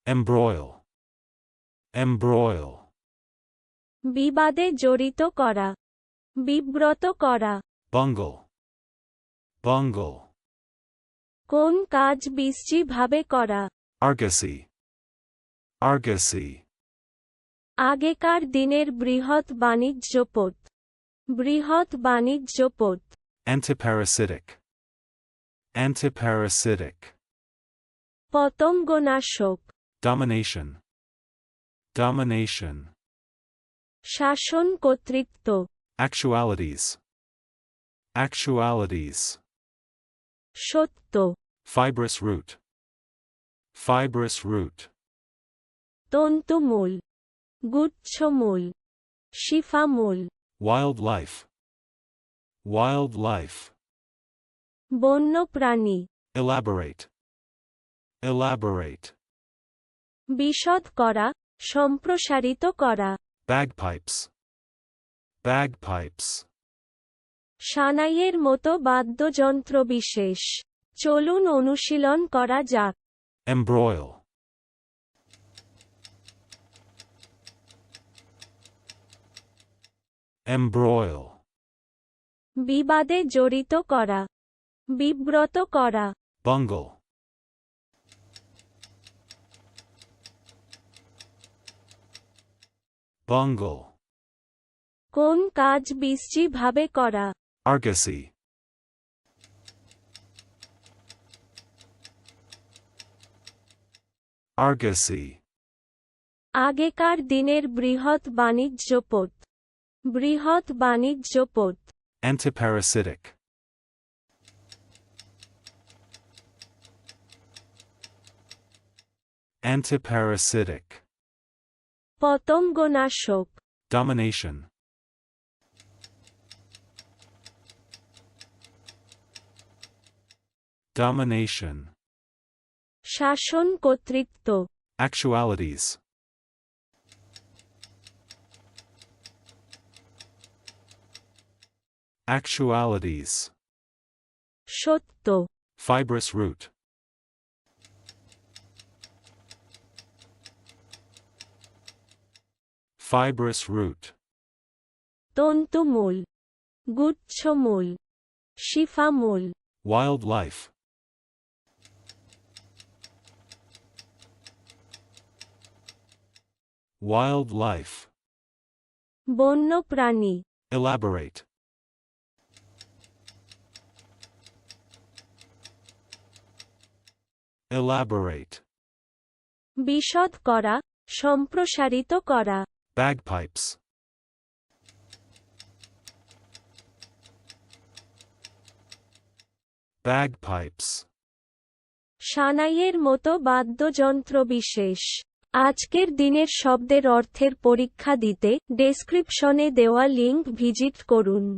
Embroil. Embroil. বিবাদে জড়িত করা, বিব্রত করা। Bungle. Bungle. কোন কাজ বিশ্রীভাবে করা। Argosy. Argosy. আগেকার দিনের বৃহৎ বাণিজ্যপথ, বৃহৎ বাণিজ্যপথ। Antiparasitic. Antiparasitic. পতঙ্গনাশক, Domination. Domination. শাসন কর্তৃত্ব, Actualities. Actualities. সত্য, Fibrous root. Fibrous root. তন্তুমূল, গুচ্ছমূল, শিফামূল। Wildlife. Wildlife. বন্যপ্রাণী, Elaborate. Elaborate. বিশদ করা, সম্প্রসারিত করা। Bagpipes. Bagpipes. সানাইয়ের মতো বাদ্যযন্ত্রবিশেষ। চলুন অনুশীলন করা যাক। Embroil. Embroil. বিবাদে জড়িত করা, বিব্রত করা। Bungle. Bungle. কোন কাজ বিশ্রীভাবে করা। Argosy. Argosy. আগেকার দিনের বৃহৎ বাণিজ্যপথ, বৃহৎ বাণিজ্যপথ। Antiparasitic. Antiparasitic. পতঙ্গনাশক, Domination. Domination. শাসন কর্তৃত্ব, Actualities. Actualities. সত্য, Fibrous root. Fibrous root. তন্তুমূল, গুচ্ছমূল, শিফামূল। Wildlife. Wildlife. বন্যপ্রাণী, Elaborate. Elaborate. বিশদ করা, সম্প্রসারিত করা। Bagpipes. Bagpipes. সানাইয়ের মতো বাদ্যযন্ত্রবিশেষ। আজকের দিনের শব্দের অর্থের পরীক্ষা দিতে ডেসক্রিপশনে দেওয়া লিংক ভিজিট করুন।